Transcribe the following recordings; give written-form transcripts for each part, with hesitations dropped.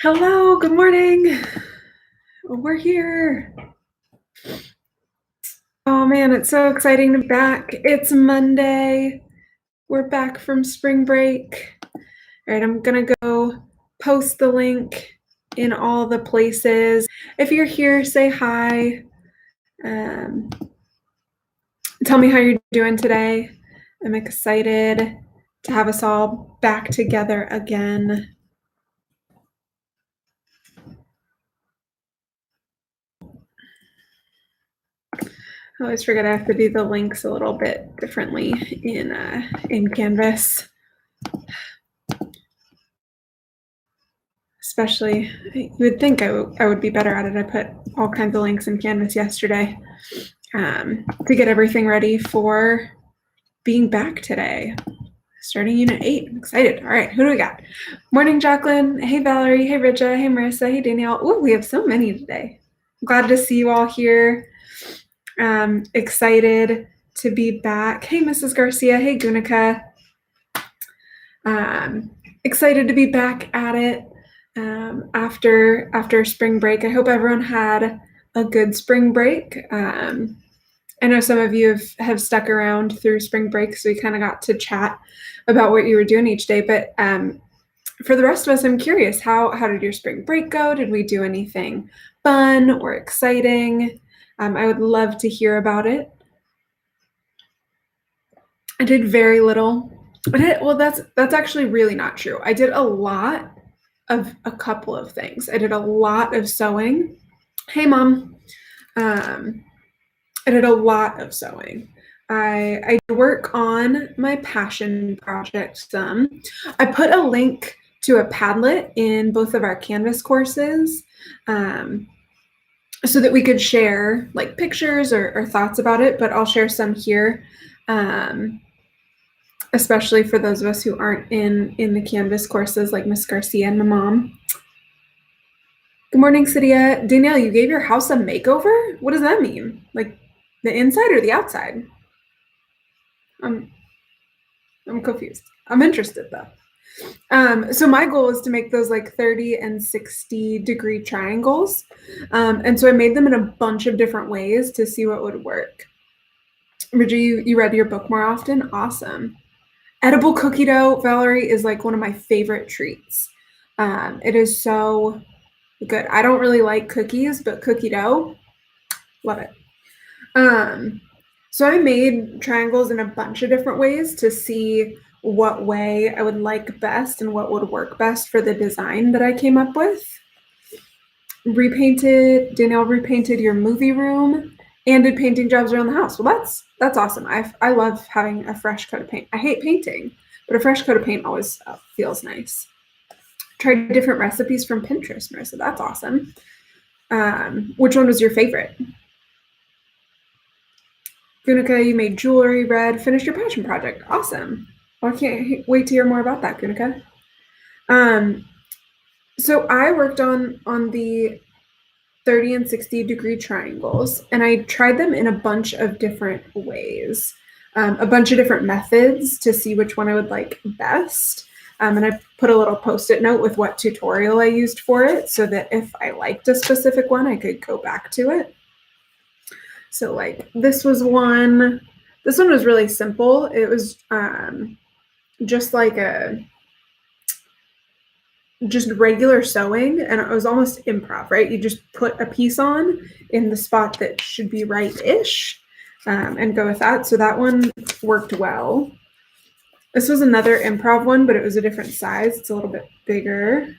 Hello, good morning. We're here. Oh man, it's so exciting to be back. It's Monday. We're back from spring break. All right, I'm gonna go post the link in all the places. If you're here, say hi. Tell me how you're doing today. I'm excited to have us all back together again. I always forget I have to do the links a little bit differently in Canvas. Especially, you would think I would be better at it. I put all kinds of links in Canvas yesterday to get everything ready for being back today. Starting Unit 8. I'm excited. All right, who do we got? Morning, Jacqueline. Hey, Valerie. Hey, Richa. Hey, Marissa. Hey, Danielle. Oh, we have so many today. I'm glad to see you all here. Excited to be back. Hey, Mrs. Garcia. Hey, Gunica. Excited to be back at it after spring break. I hope everyone had a good spring break. I know some of you have stuck around through spring break, so we kind of got to chat about what you were doing each day. But for the rest of us, I'm curious, how did your spring break go? Did we do anything fun or exciting? I would love to hear about it. I did very little. Well, that's actually really not true. I did a lot of a couple of things. I did a lot of sewing. Hey, Mom. I did a lot of sewing. I work on my Paschen project some. I put a link to a Padlet in both of our Canvas courses so that we could share like pictures or thoughts about it, but I'll share some here, especially for those of us who aren't in the Canvas courses like Miss Garcia and my mom. Good morning, Cydia. Danielle, you gave your house a makeover? What does that mean? Like the inside or the outside? I'm confused. I'm interested though. So my goal is to make those like 30 and 60 degree triangles. And so I made them in a bunch of different ways to see what would work. Bridget, you read your book more often? Awesome. Edible cookie dough, Valerie, is like one of my favorite treats. It is so good. I don't really like cookies, but cookie dough, love it. So I made triangles in a bunch of different ways to see what way I would like best and what would work best for the design that I came up with. Danielle repainted your movie room and did painting jobs around the house. Well, that's awesome. I love having a fresh coat of paint. I hate painting, but a fresh coat of paint always feels nice. Tried different recipes from Pinterest, Marissa. That's awesome. Which one was your favorite? Gunica, you made jewelry, red, finished your passion project. Awesome. Well, I can't wait to hear more about that, Gunica. So I worked on the 30 and 60 degree triangles, and I tried them in a bunch of different ways, a bunch of different methods to see which one I would like best. And I put a little post-it note with what tutorial I used for it so that if I liked a specific one, I could go back to it. So like this one was really simple. It was just like just regular sewing, and it was almost improv, right? You just put a piece on in the spot that should be right-ish and go with that. So that one worked well. This was another improv one, but it was a different size. It's a little bit bigger.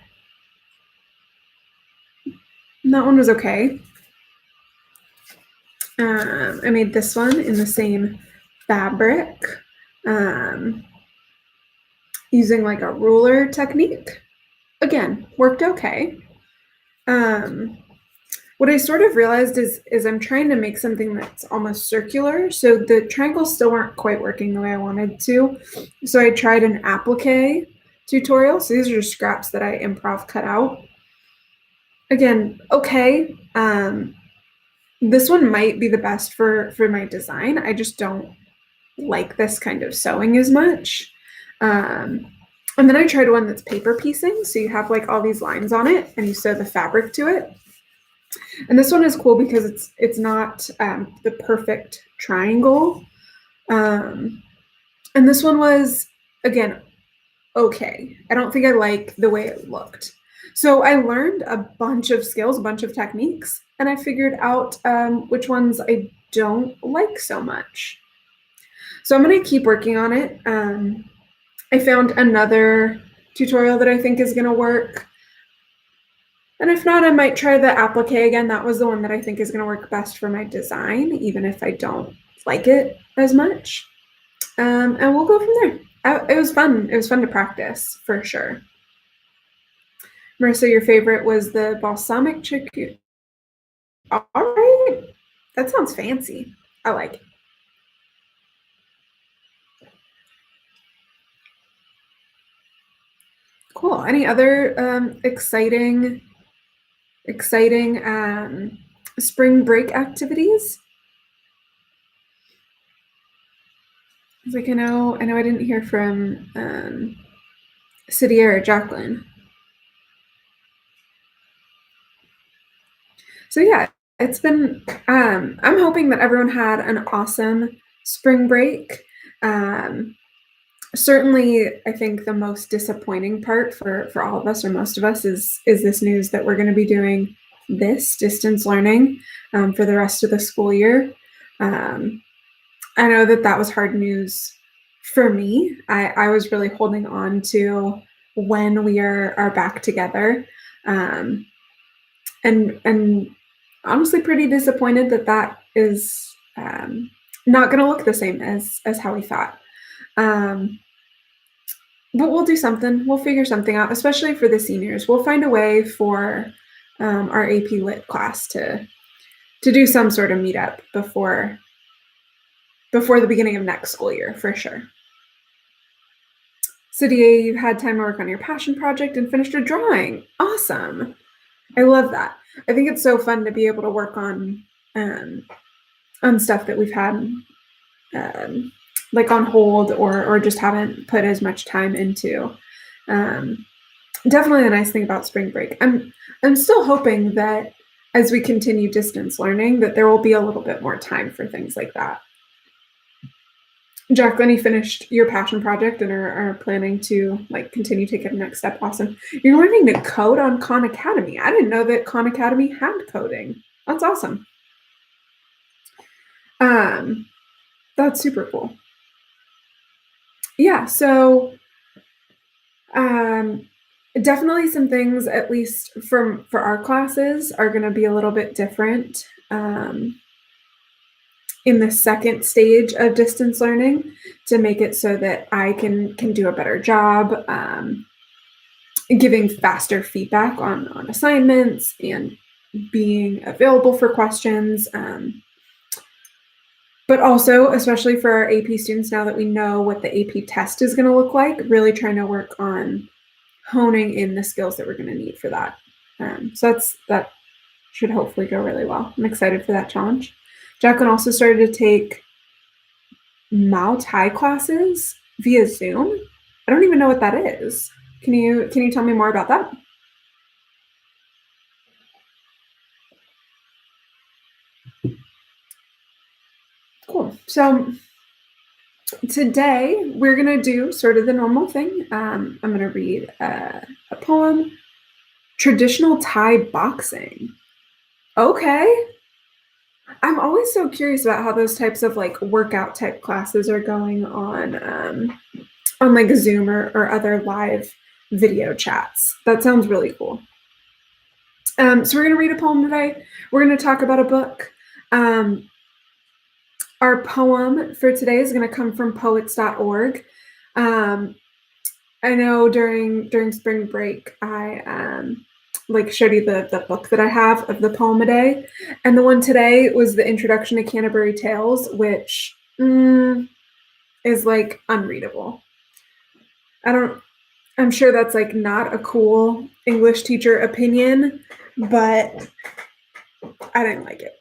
And that one was okay. I made this one in the same fabric using like a ruler technique. Again, worked okay. What I sort of realized is I'm trying to make something that's almost circular. So the triangles still weren't quite working the way I wanted to. So I tried an applique tutorial. So these are just scraps that I improv cut out. Again, okay. This one might be the best for my design. I just don't like this kind of sewing as much. And then I tried one that's paper piecing. So you have like all these lines on it and you sew the fabric to it. And this one is cool because it's not the perfect triangle. And this one was, again, okay. I don't think I like the way it looked. So I learned a bunch of skills, a bunch of techniques, and I figured out which ones I don't like so much. So I'm going to keep working on it. I found another tutorial that I think is going to work. And if not, I might try the applique again. That was the one that I think is going to work best for my design, even if I don't like it as much. And we'll go from there. It was fun. It was fun to practice, for sure. Marissa, your favorite was the balsamic chicken. All right. That sounds fancy. I like it. Cool. Any other exciting spring break activities? Like I know I didn't hear from Cydia or Jacqueline. So yeah, it's been I'm hoping that everyone had an awesome spring break. Certainly I think the most disappointing part for all of us or most of us is this news that we're going to be doing this distance learning for the rest of the school year. I know that was hard news for me. I was really holding on to when we are back together, and honestly pretty disappointed that is not going to look the same as how we thought. But we'll do something. We'll figure something out, especially for the seniors. We'll find a way for our AP Lit class to do some sort of meetup before the beginning of next school year, for sure. Cydia, you had time to work on your passion project and finished a drawing. Awesome. I love that. I think it's so fun to be able to work on stuff that we've had like on hold or just haven't put as much time into. Definitely the nice thing about spring break. I'm still hoping that as we continue distance learning, that there will be a little bit more time for things like that. Jacqueline, you finished your passion project and are planning to like continue to take it the next step. Awesome. You're learning to code on Khan Academy. I didn't know that Khan Academy had coding. That's awesome. That's super cool. Yeah, so definitely some things, at least for our classes, are going to be a little bit different in the second stage of distance learning to make it so that I can do a better job giving faster feedback on assignments and being available for questions. But also, especially for our AP students, now that we know what the AP test is going to look like, really trying to work on honing in the skills that we're going to need for that. So that should hopefully go really well. I'm excited for that challenge. Jacqueline also started to take Muay Thai classes via Zoom. I don't even know what that is. Can you tell me more about that? Cool. So today we're going to do sort of the normal thing. I'm going to read a poem, Traditional Thai Boxing. Okay. I'm always so curious about how those types of like workout type classes are going on like Zoom or other live video chats. That sounds really cool. So we're going to read a poem today. We're going to talk about a book. Our poem for today is going to come from poets.org. I know during spring break, I like showed you the book that I have of the poem a day. And the one today was the Introduction to Canterbury Tales, which is like unreadable. I'm sure that's like not a cool English teacher opinion, but I didn't like it.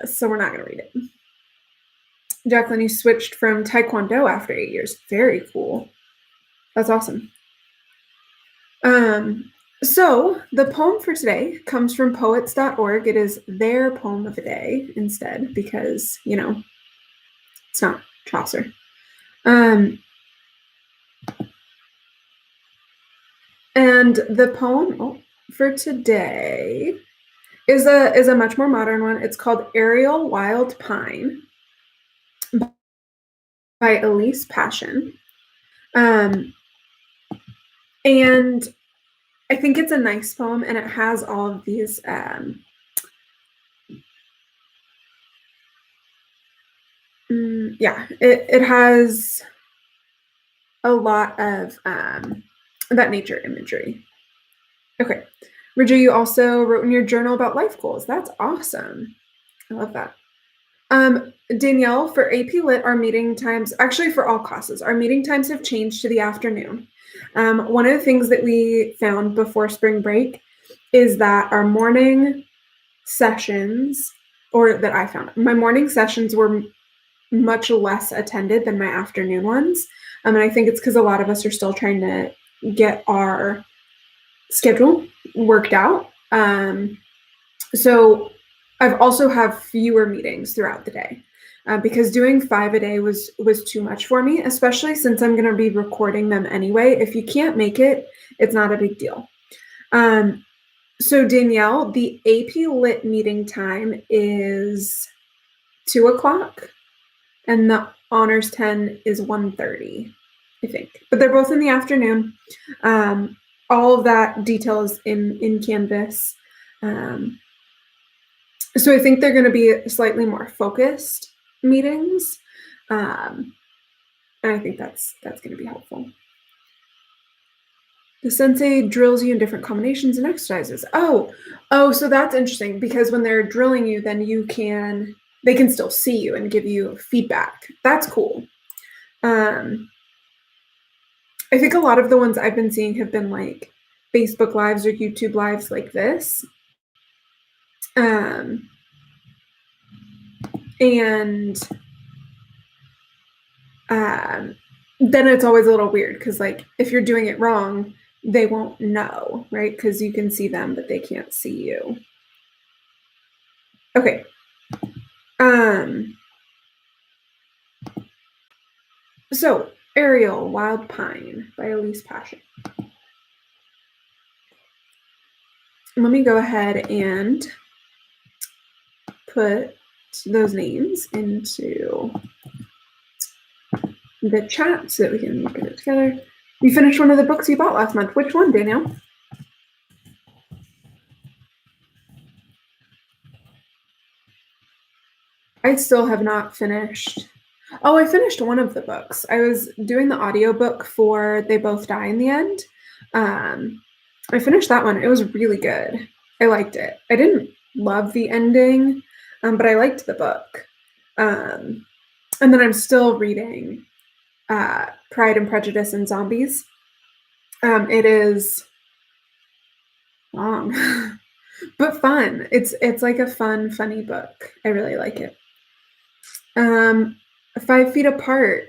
So we're not going to read it. Jacqueline, you switched from Taekwondo after 8 years. Very cool. That's awesome. So the poem for today comes from poets.org. It is their poem of the day instead because, it's not Chaucer. And the poem for today is a much more modern one. It's called Aerial Wild Pine by Elise Paschen. And I think it's a nice poem, and it has all of these it has a lot of that nature imagery. Okay. Ridger, you also wrote in your journal about life goals. That's awesome. I love that. Danielle, for AP Lit, our meeting times, actually for all classes, our meeting times have changed to the afternoon. One of the things that we found before spring break is that our morning sessions, or that I found, my morning sessions were much less attended than my afternoon ones. And I think it's because a lot of us are still trying to get our schedule worked out. So I've also have fewer meetings throughout the day because doing 5 a day was too much for me, especially since I'm going to be recording them anyway. If you can't make it, it's not a big deal. So Danielle, the AP Lit meeting time is 2:00, and the Honors 10 is 1:30, I think. But they're both in the afternoon. All of that detail is in Canvas. So I think they're going to be slightly more focused meetings. And I think that's going to be helpful. The sensei drills you in different combinations and exercises. Oh, so that's interesting because when they're drilling you, then they can still see you and give you feedback. That's cool. I think a lot of the ones I've been seeing have been like Facebook Lives or YouTube Lives like this. And then it's always a little weird because like if you're doing it wrong, they won't know, right? Because you can see them, but they can't see you. Okay. So Aerial Wild Pine by Elise Paschen. Let me go ahead and put those names into the chat so that we can look at it together. You finished one of the books you bought last month. Which one, Danielle? I still have not finished. Oh, I finished one of the books. I was doing the audiobook for They Both Die in the End. I finished that one. It was really good. I liked it. I didn't love the ending, but I liked the book. And then I'm still reading Pride and Prejudice and Zombies. It is long, but fun. It's like a funny book. I really like it. 5 Feet Apart.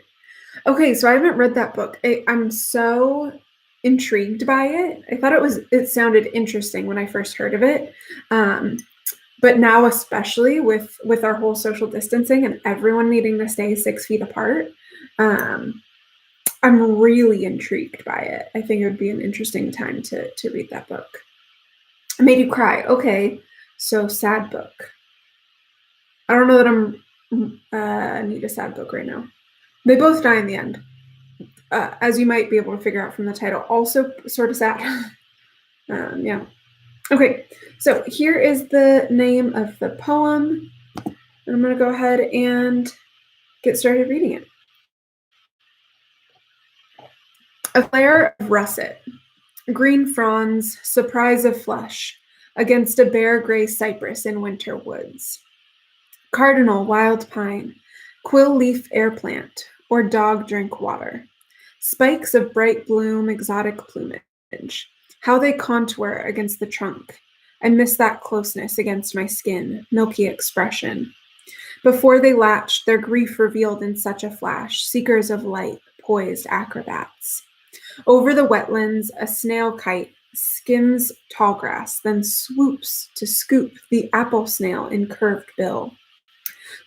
Okay, so I haven't read that book. I'm so intrigued by it. I thought it sounded interesting when I first heard of it. But now, especially with our whole social distancing and everyone needing to stay 6 feet apart, I'm really intrigued by it. I think it would be an interesting time to read that book. It made you cry. Okay, so sad book. I don't know that I need a sad book right now. They both die in the end, as you might be able to figure out from the title. Also sort of sad. Yeah. Okay, so here is the name of the poem. And I'm going to go ahead and get started reading it. A flare of russet, green fronds, surprise of flush, against a bare gray cypress in winter woods. Cardinal wild pine, quill leaf air plant, or dog drink water. Spikes of bright bloom, exotic plumage. How they contour against the trunk. I miss that closeness against my skin, milky expression. Before they latched, their grief revealed in such a flash, seekers of light, poised acrobats. Over the wetlands, a snail kite skims tall grass, then swoops to scoop the apple snail in curved bill.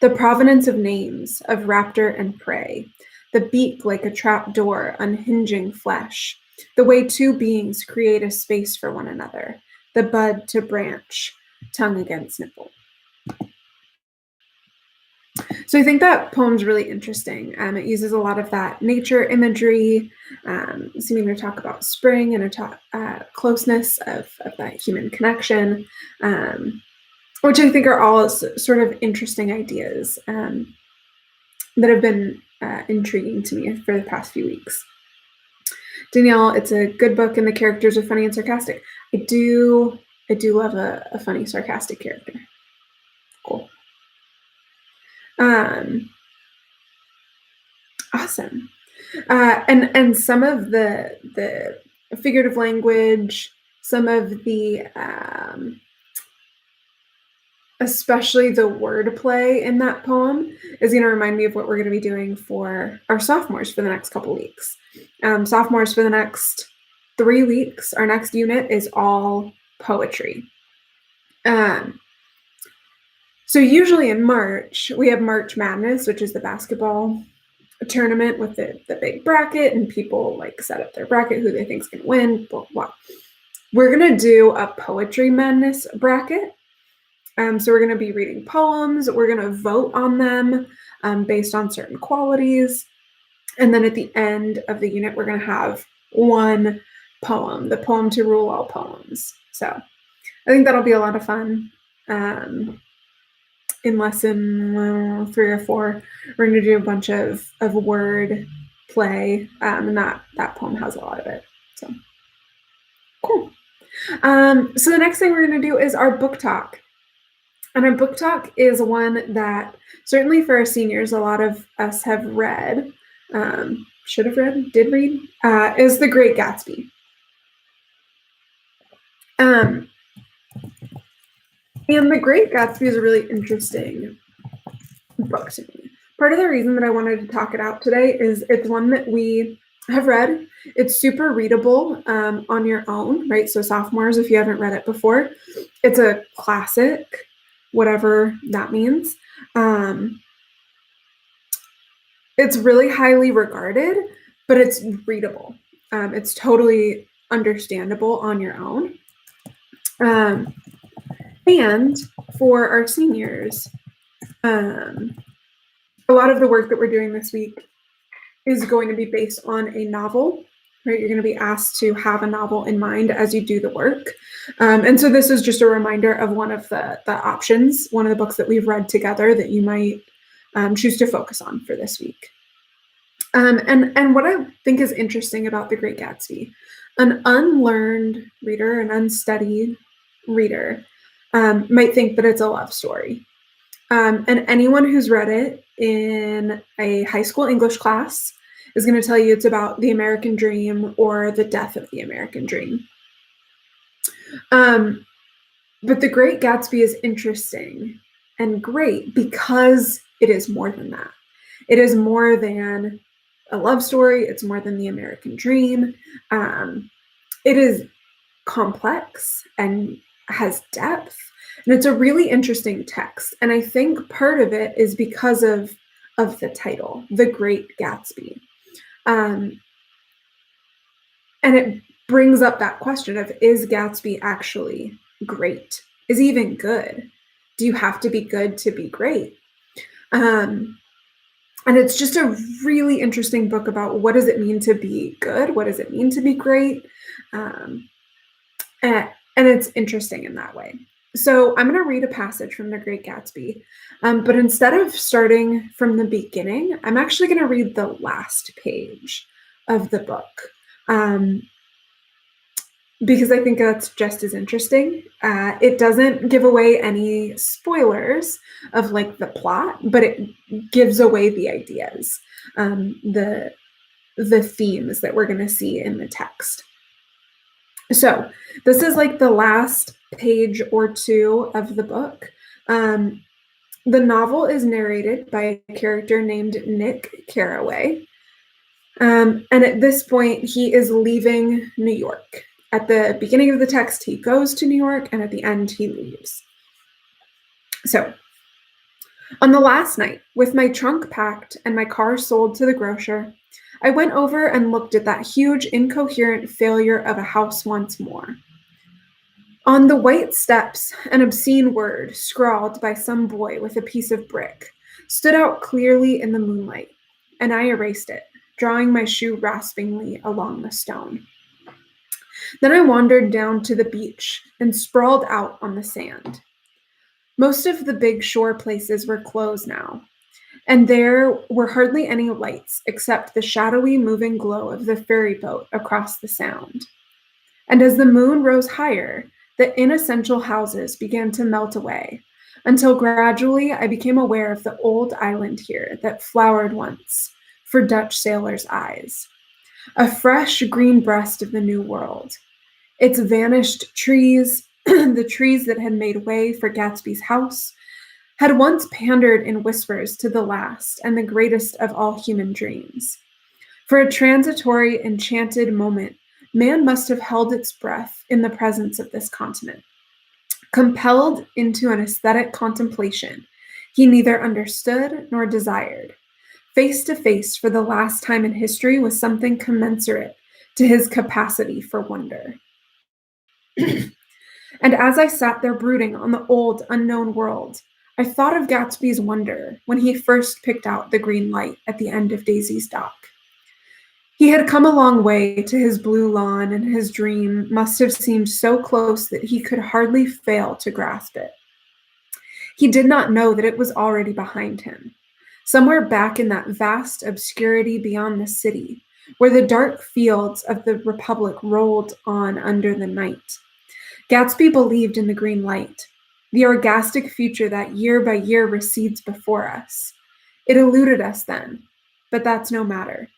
The provenance of names, of raptor and prey, the beak like a trap door unhinging flesh, the way two beings create a space for one another, the bud to branch, tongue against nipple. So I think that poem's really interesting. It uses a lot of that nature imagery, seeming to talk about spring and a closeness of that human connection, which I think are all sort of interesting ideas that have been intriguing to me for the past few weeks. Danielle, it's a good book and the characters are funny and sarcastic. I do love a funny, sarcastic character. Cool. Awesome. And some of the figurative language, some of the especially the wordplay in that poem is going to remind me of what we're going to be doing for our sophomores for the next couple weeks. Sophomores for the next 3 weeks, our next unit is all poetry. So usually in March, we have March Madness, which is the basketball tournament with the big bracket, and people like set up their bracket, who they think is going to win, blah, blah. We're going to do a Poetry Madness bracket. So we're going to be reading poems. We're going to vote on them based on certain qualities. And then at the end of the unit, we're going to have one poem, the poem to rule all poems. So I think that'll be a lot of fun. In lesson 3 or 4, we're going to do a bunch of word play, and that poem has a lot of it. So cool. So the next thing we're going to do is our book talk. And our book talk is one that certainly for our seniors, a lot of us have read, should have read, did read, is The Great Gatsby. And The Great Gatsby is a really interesting book to me. Part of the reason that I wanted to talk it out today is it's one that we have read. It's super readable on your own, right? So sophomores, if you haven't read it before, it's a classic, whatever that means. It's really highly regarded, but it's readable. It's totally understandable on your own. And for our seniors, a lot of the work that we're doing this week is going to be based on a novel, right? You're going to be asked to have a novel in mind as you do the work. And so this is just a reminder of one of the options, one of the books that we've read together that you might choose to focus on for this week. And what I think is interesting about The Great Gatsby, an unlearned reader, an unstudied reader, might think that it's a love story. And anyone who's read it in a high school English class is going to tell you it's about the American dream or the death of the American dream. But The Great Gatsby is interesting and great because it is more than that. It is more than a love story. It's more than the American dream. It is complex and has depth. And it's a really interesting text. And I think part of it is because of the title, The Great Gatsby. And it brings up that question of, is Gatsby actually great? Is he even good? Do you have to be good to be great? And it's just a really interesting book about what does it mean to be good? What does it mean to be great? And it's interesting in that way. So I'm going to read a passage from The Great Gatsby, but instead of starting from the beginning, I'm actually going to read the last page of the book, because I think that's just as interesting. It doesn't give away any spoilers of like the plot, but it gives away the ideas, the themes that we're going to see in the text. So this is like the last page or two of the book. The novel is narrated by a character named Nick Carraway. And at this point, he is leaving New York. At the beginning of the text, he goes to New York, and at the end, he leaves. So, on the last night, with my trunk packed and my car sold to the grocer, I went over and looked at that huge, incoherent failure of a house once more. On the white steps, an obscene word, scrawled by some boy with a piece of brick, stood out clearly in the moonlight, and I erased it, drawing my shoe raspingly along the stone. Then I wandered down to the beach and sprawled out on the sand. Most of the big shore places were closed now, and there were hardly any lights except the shadowy moving glow of the ferry boat across the sound. And as the moon rose higher, the inessential houses began to melt away, until gradually I became aware of the old island here that flowered once for Dutch sailors' eyes, a fresh green breast of the New World. Its vanished trees, the trees that had made way for Gatsby's house, had once pandered in whispers to the last and the greatest of all human dreams. For a transitory, enchanted moment, man must have held its breath in the presence of this continent. Compelled into an aesthetic contemplation, he neither understood nor desired. Face to face for the last time in history with something commensurate to his capacity for wonder. And as I sat there brooding on the old, unknown world, I thought of Gatsby's wonder when he first picked out the green light at the end of Daisy's dock. He had come a long way to his blue lawn, and his dream must have seemed so close that he could hardly fail to grasp it. He did not know that it was already behind him, somewhere back in that vast obscurity beyond the city, where the dark fields of the Republic rolled on under the night. Gatsby believed in the green light, the orgastic future that year by year recedes before us. It eluded us then, but that's no matter.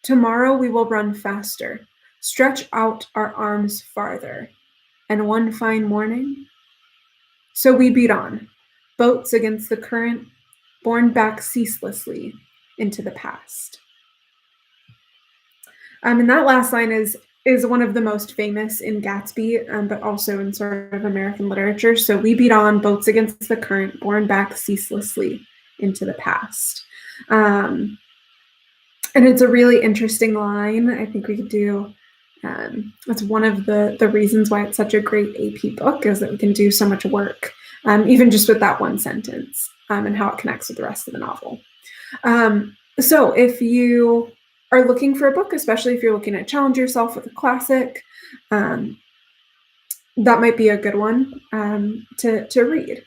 Tomorrow we will run faster, stretch out our arms farther, and one fine morning. So we beat on, boats against the current, borne back ceaselessly into the past. And that last line is one of the most famous in Gatsby, but also in sort of American literature. So we beat on, boats against the current, borne back ceaselessly into the past. And it's a really interesting line. I think we could do, that's one of the reasons why it's such a great AP book, is that we can do so much work, even just with that one sentence, and how it connects with the rest of the novel. So if you are looking for a book, especially if you're looking to challenge yourself with a classic, that might be a good one to read.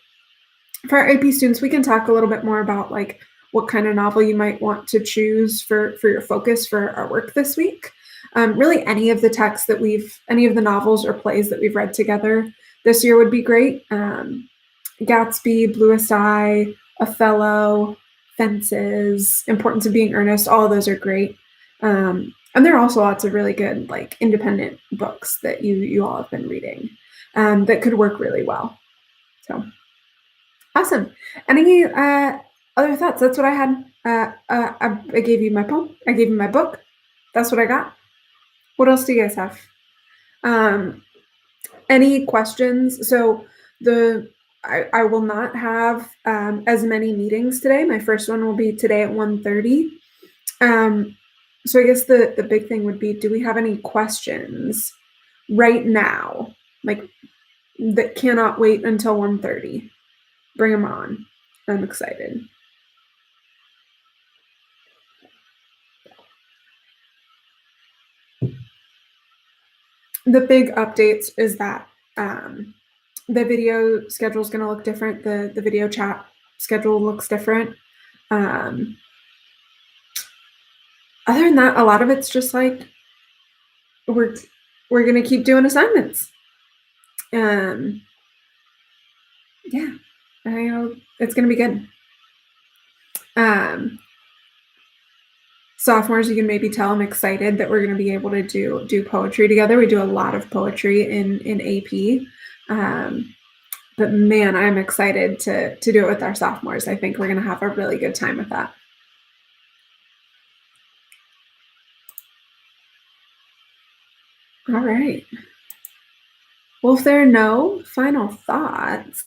For our AP students, we can talk a little bit more about like what kind of novel you might want to choose for your focus for our work this week. Really, any of the texts that any of the novels or plays that we've read together this year would be great. Gatsby, Bluest Eye, Othello, Fences, Importance of Being Earnest, all of those are great. And there are also lots of really good, like, independent books that you all have been reading that could work really well. So, awesome. Any other thoughts? That's what I had. I gave you my poem. I gave you my book. That's what I got. What else do you guys have? Any questions? So I will not have as many meetings today. My first one will be today at 1:30. So I guess the big thing would be, do we have any questions right now, like that cannot wait until 1:30? Bring them on. I'm excited. The big updates is that the video schedule is going to look different. The video chat schedule looks different. Other than that, a lot of it's just like we're going to keep doing assignments. Yeah, I know it's going to be good. Sophomores, you can maybe tell I'm excited that we're going to be able to do poetry together. We do a lot of poetry in AP. But man, I'm excited to do it with our sophomores. I think we're going to have a really good time with that. All right. Well, if there are no final thoughts,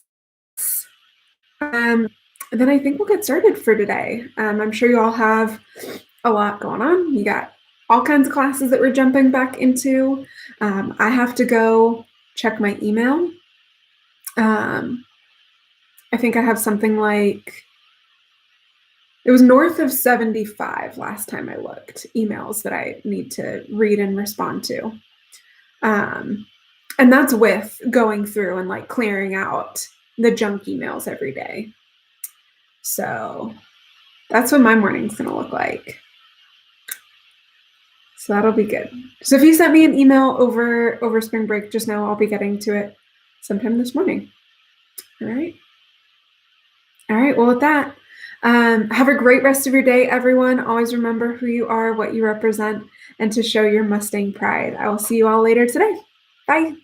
um, then I think we'll get started for today. I'm sure you all have a lot going on. You got all kinds of classes that we're jumping back into. I have to go check my email. Um, I think I have something like it was north of 75 last time I looked emails that I need to read and respond to. Um, and that's with going through and like clearing out the junk emails every day. So that's what my morning's gonna look like. So that'll be good. So if you sent me an email over spring break, just know I'll be getting to it sometime this morning. All right. All right. Well, with that, have a great rest of your day, everyone. Always remember who you are, what you represent, and to show your Mustang pride. I will see you all later today. Bye.